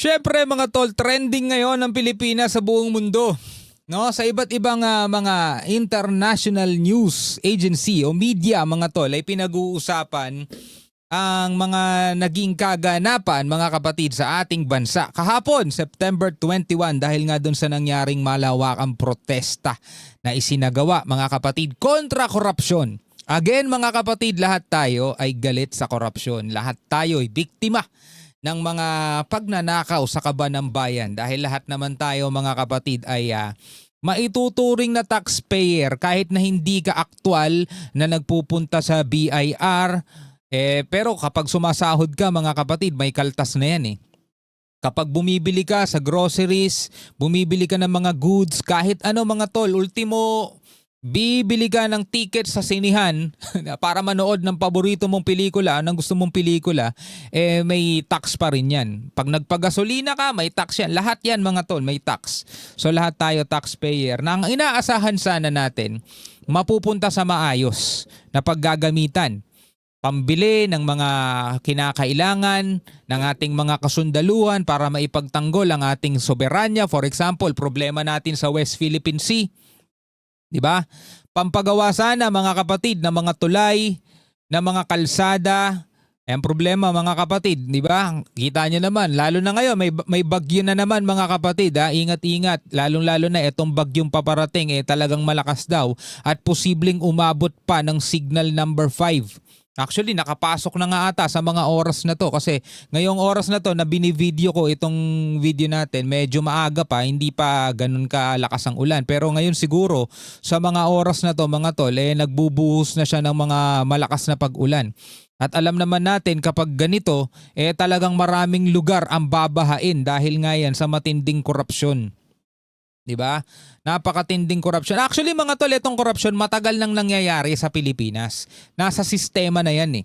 Syempre mga tol, trending ngayon ang Pilipinas sa buong mundo. No, sa iba't ibang mga international news agency o media mga tol ay pinag-uusapan ang mga naging kaganapan mga kapatid sa ating bansa. Kahapon, September 21 dahil nga doon sa nangyaring malawakang protesta na isinagawa mga kapatid kontra korupsyon. Again mga kapatid, lahat tayo ay galit sa korupsyon. Lahat tayo ay biktima ng mga pagnanakaw sa kaban ng bayan dahil lahat naman tayo mga kapatid ay maituturing na taxpayer kahit na hindi ka aktwal na nagpupunta sa BIR. Pero kapag sumasahod ka mga kapatid, may kaltas na yan eh. Kapag bumibili ka sa groceries, bumibili ka ng mga goods, kahit ano mga tol, ultimo bibili ka ng ticket sa sinihan para manood ng paborito mong pelikula, ng gusto mong pelikula, may tax pa rin yan. Pag nagpagasolina ka, may tax yan. Lahat yan mga tol, may tax. So lahat tayo taxpayer na ang inaasahan sana natin, mapupunta sa maayos na paggagamitan. Pambili ng mga kinakailangan ng ating mga kasundaluhan para maipagtanggol ang ating soberanya. For example, problema natin sa West Philippine Sea. Diba? Pampagawa sana mga kapatid ng mga tulay, ng mga kalsada. Ang problema mga kapatid, di ba? Kita nyo naman, lalo na ngayon may bagyo na naman mga kapatid. Ingat-ingat, lalong-lalo na itong bagyong paparating talagang malakas daw at posibleng umabot pa ng signal number 5. Actually, nakapasok na nga ata sa mga oras na to kasi ngayong oras na to na binivideo ko itong video natin, medyo maaga pa, hindi pa ganun kalakas ang ulan. Pero ngayon siguro sa mga oras na to mga tol, nagbubuhos na siya ng mga malakas na pag-ulan. At alam naman natin kapag ganito, talagang maraming lugar ang babahain dahil nga yan sa matinding korupsyon. Diba? Napakatinding korupsyon. Actually mga tol, itong korupsyon matagal nang nangyayari sa Pilipinas. Nasa sistema na yan eh.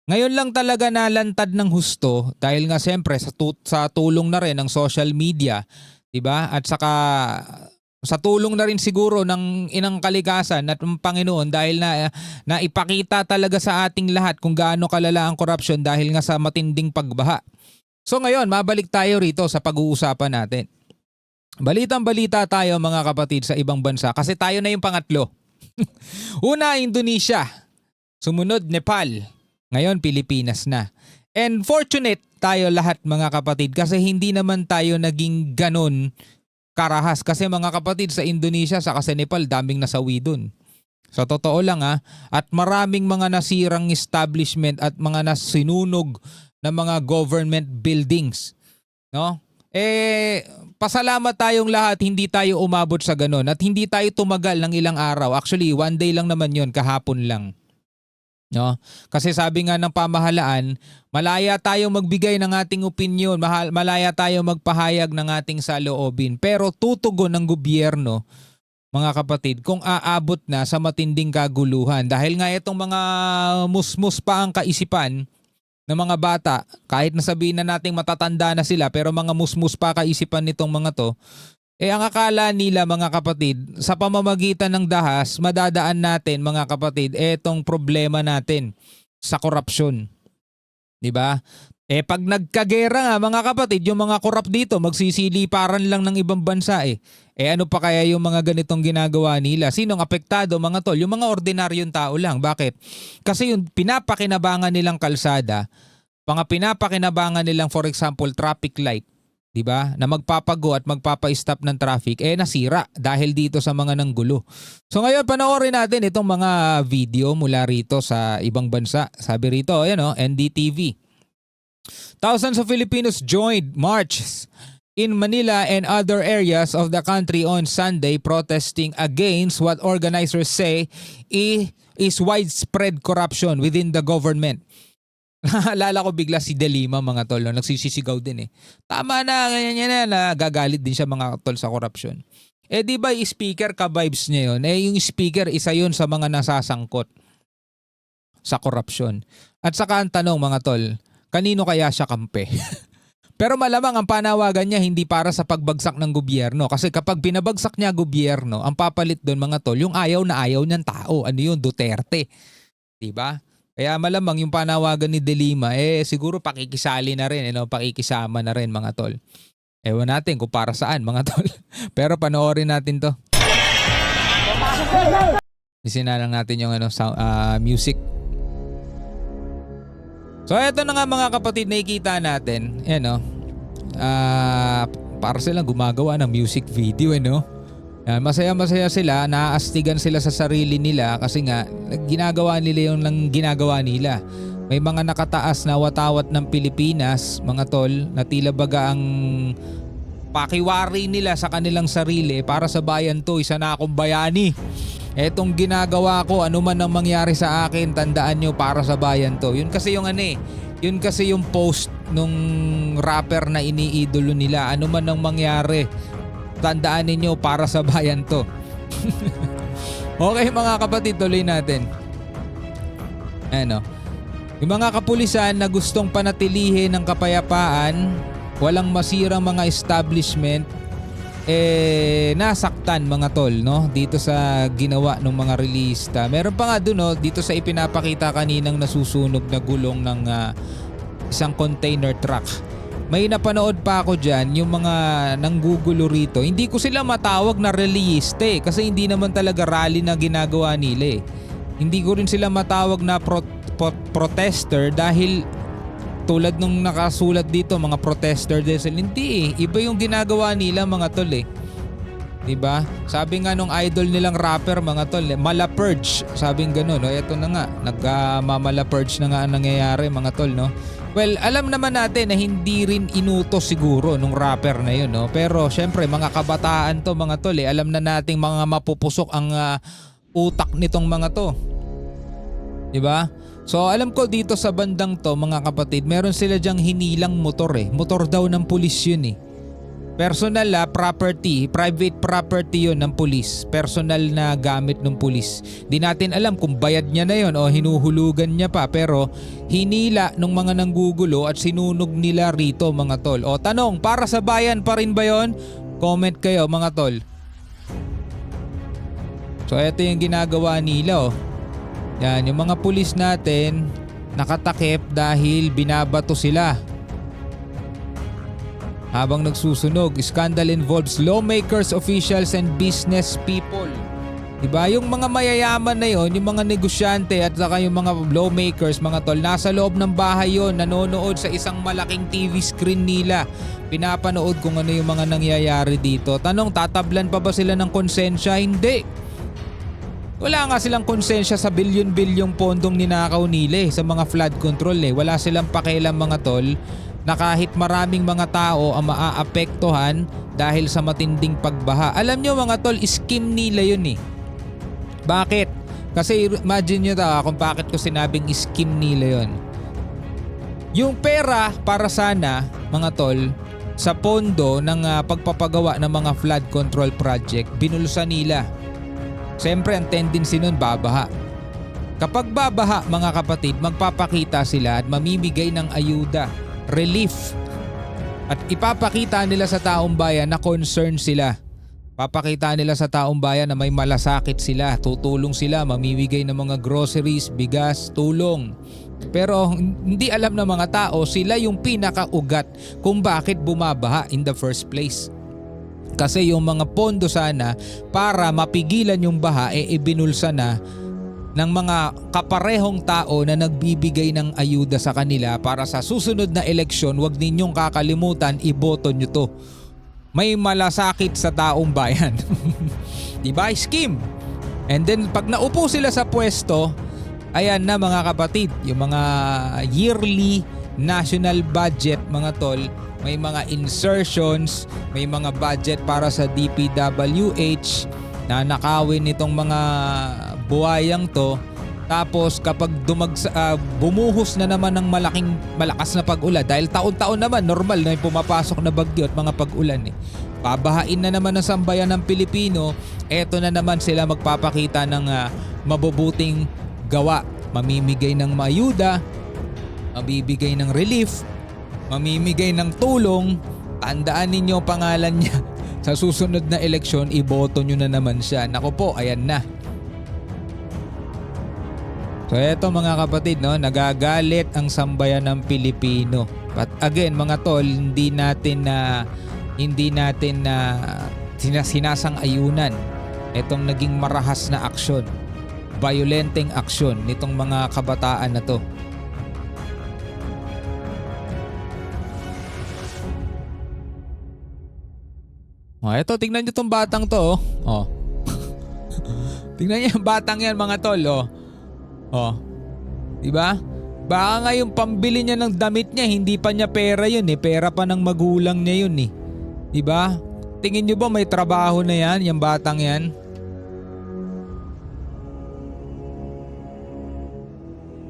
Ngayon lang talaga nalantad ng husto dahil nga siyempre sa tulong na rin ng social media, diba? At saka sa tulong na rin siguro ng inang kalikasan at ng Panginoon dahil na ipakita talaga sa ating lahat kung gaano kalala ang korupsyon dahil nga sa matinding pagbaha. So ngayon, mabalik tayo rito sa pag-uusapan natin. Balitang-balita tayo mga kapatid sa ibang bansa kasi tayo na yung pangatlo. Una, Indonesia. Sumunod, Nepal. Ngayon, Pilipinas na. And fortunate tayo lahat mga kapatid kasi hindi naman tayo naging ganon karahas. Kasi mga kapatid sa Indonesia sa Nepal, daming nasawi dun. Sa totoo lang at maraming mga nasirang establishment at mga nasinunog na mga government buildings. No? Pasalamat tayong lahat, hindi tayo umabot sa ganun at hindi tayo tumagal ng ilang araw. Actually, one day lang naman yon, kahapon lang. No? Kasi sabi nga ng pamahalaan, malaya tayong magbigay ng ating opinyon, malaya tayong magpahayag ng ating saloobin. Pero tutugon ng gobyerno, mga kapatid, kung aabot na sa matinding kaguluhan. Dahil nga itong mga musmus pa ang kaisipan ng mga bata, kahit nasabihin na nating matatanda na sila pero mga musmus pa kaisipan nitong mga to, ang akala nila mga kapatid, sa pamamagitan ng dahas, madadaan natin mga kapatid, itong problema natin sa korupsyon. Diba? Pag nagkagera nga mga kapatid, yung mga korap dito, magsisiliparan lang ng ibang bansa ano pa kaya yung mga ganitong ginagawa nila? Sinong apektado mga tol? Yung mga ordinaryong tao lang. Bakit? Kasi yung pinapakinabangan nilang kalsada, mga pinapakinabangan nilang for example traffic light, di ba? Na magpapago at magpapa-stop ng traffic, nasira dahil dito sa mga nanggulo. So ngayon panoorin natin itong mga video mula rito sa ibang bansa. Sabi rito, NDTV. Thousands of Filipinos joined marches in Manila and other areas of the country on Sunday protesting against what organizers say is widespread corruption within the government. Naalala ko bigla si De Lima mga tol, nagsisisigaw din Tama na, ganyan na, gagalit din siya mga tol sa corruption. Di ba yung speaker ka-vibes niya yun? Yung speaker isa yun sa mga nasasangkot sa corruption. At saka ang tanong mga tol, kanino kaya siya kampe? Pero malamang ang panawagan niya hindi para sa pagbagsak ng gobyerno. Kasi kapag binabagsak niya gobyerno, ang papalit doon mga tol, yung ayaw na ayaw niyang tao. Ano yun? Duterte. Diba? Kaya malamang yung panawagan ni De Lima, siguro pakikisali na rin, pakikisama na rin mga tol. Ewan natin kung para saan mga tol. Pero panoorin natin to. Isina lang natin yung music. So eto na nga mga kapatid, nakikita natin. Para silang gumagawa ng music video, masaya-masaya sila, naaastigan sila sa sarili nila kasi nga ginagawa nila yung lang ginagawa nila. May mga nakataas na watawat ng Pilipinas, mga tol, na tila baga ang pakiwari nila sa kanilang sarili, para sa bayan to, isa na akong bayani. Etong ginagawa ko, ano man ang mangyari sa akin, tandaan nyo, para sa bayan to. Yun kasi yung post nung rapper na iniidolo nila, ano man ang mangyari, tandaan ninyo, para sa bayan to. Okay mga kapatid, tuloy natin. Yung mga kapulisan na gustong panatilihin ng kapayapaan, walang masirang mga establishment, nasaktan mga tol, dito sa ginawa ng mga relista. Meron pa nga dun, dito sa ipinapakita kaninang nasusunog na gulong ng isang container truck. May napanood pa ako dyan, yung mga nanggugulo rito. Hindi ko sila matawag na reliyiste kasi hindi naman talaga rally na ginagawa nila. Hindi ko rin sila matawag na protester dahil tulad nung nakasulat dito, mga protester din sila. Hindi iba yung ginagawa nila mga tol Diba? Sabi nga nung idol nilang rapper mga tol, mala-purge. Sabing ganun, Ito na nga, nagmamala-purge na nga ang nangyayari mga tol, Well, alam naman natin na hindi rin inutos siguro nung rapper na yun, Pero syempre mga kabataan to mga tol, alam na nating mga mapupusok ang utak nitong mga to. Diba? So alam ko dito sa bandang to mga kapatid, meron sila dyang hinilang motor Motor daw ng pulis yun Personal property, private property yun ng pulis. Personal na gamit ng pulis. Di natin alam kung bayad niya na yun o hinuhulugan niya pa, pero hinila ng mga nanggugulo at sinunog nila rito mga tol. O tanong, para sa bayan pa rin ba yun? Comment kayo mga tol. So ito yung ginagawa nila Yan, yung mga pulis natin nakatakip dahil binabato sila. Habang nagsusunog, scandal involves lawmakers, officials, and business people. Diba? Yung mga mayayaman na yon, yung mga negosyante at saka yung mga lawmakers, mga tol, nasa loob ng bahay yon, nanonood sa isang malaking TV screen nila. Pinapanood kung ano yung mga nangyayari dito. Tanong, tatablan pa ba sila ng konsensya? Hindi. Wala nga silang konsensya sa bilyon-bilyong pondong ninakaw nila sa mga flood control Wala silang pakialam mga tol na kahit maraming mga tao ang maaapektuhan dahil sa matinding pagbaha. Alam nyo mga tol, scheme nila yun Bakit? Kasi imagine nyo kung bakit ko sinabing scheme nila yun. Yung pera para sana mga tol sa pondo ng pagpapagawa ng mga flood control project, binulsan nila. Siyempre ang tendency nun babaha. Kapag babaha mga kapatid, magpapakita sila at mamimigay ng ayuda, relief. At ipapakita nila sa taong bayan na concerned sila. Papakita nila sa taong bayan na may malasakit sila, tutulong sila, mamimigay ng mga groceries, bigas, tulong. Pero hindi alam ng mga tao, sila yung pinakaugat kung bakit bumabaha in the first place. Kasi yung mga pondo sana para mapigilan yung baha ibinulsa na ng mga kaparehong tao na nagbibigay ng ayuda sa kanila para sa susunod na eleksyon. Huwag ninyong kakalimutan, iboto nyo to. May malasakit sa taong bayan. Diba? Scheme. And then pag naupo sila sa pwesto, ayan na mga kapatid, yung mga yearly national budget mga tol, may mga insertions, may mga budget para sa DPWH na nakawin nitong mga buhayang to. Tapos kapag bumuhos na naman ng malakas na pag-ulan, dahil taon-taon naman normal na may pumapasok na bagyo at mga pag-ulan babahain na naman ng sambayan ng Pilipino, eto na naman sila magpapakita ng mabubuting gawa. Mamimigay ng mayuda, mabibigay ng relief, mamimigay ng tulong. Tandaan ninyo pangalan niya. Sa susunod na eleksyon, iboto nyo na naman siya. Naku po, ayan na. So eto mga kapatid, no, nagagalit ang sambayan ng Pilipino. But again mga tol, hindi natin na sinasang-ayunan itong naging marahas na aksyon, violenteng aksyon nitong mga kabataan na to. Eto, tingnan nyo tong batang to. Oh. Tingnan nyo yung batang yan mga tol. Oh. Diba? Baka nga yung pambili niya ng damit niya, hindi pa niya pera yun eh. Pera pa ng magulang niya yun eh. Diba? Tingin nyo ba may trabaho na yan, yung batang yan?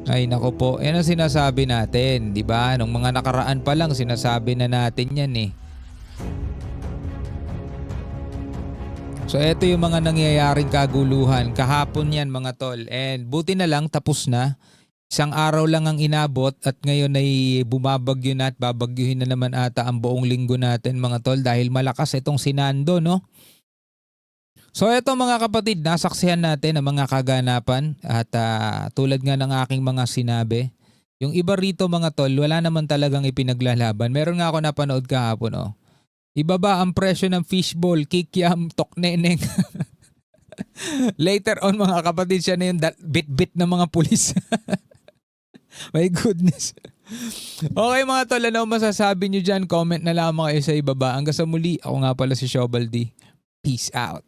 Ay nako po, yan ang sinasabi natin. Diba? Nung mga nakaraan pa lang, sinasabi na natin yan eh. So eto yung mga nangyayaring kaguluhan. Kahapon yan mga tol. And buti na lang tapos na. Isang araw lang ang inabot at ngayon ay bumabagyo na at babagyuhin na naman ata ang buong linggo natin mga tol dahil malakas itong sinando, no? So eto mga kapatid, nasaksihan natin ang mga kaganapan at tulad nga ng aking mga sinabi. Yung iba rito mga tol, wala naman talagang ipinaglalaban. Meron nga ako napanood kahapon, oh. Ibaba ang presyo ng fishball, kikiam, tokneneng. Later on mga kapatid, siya na yung bit-bit ng mga pulis. My goodness. Okay mga tol, ano masasabi nyo dyan? Comment na lamang kayo sa ibaba. Hanggang sa muli, ako nga pala si Shobaldi. Peace out.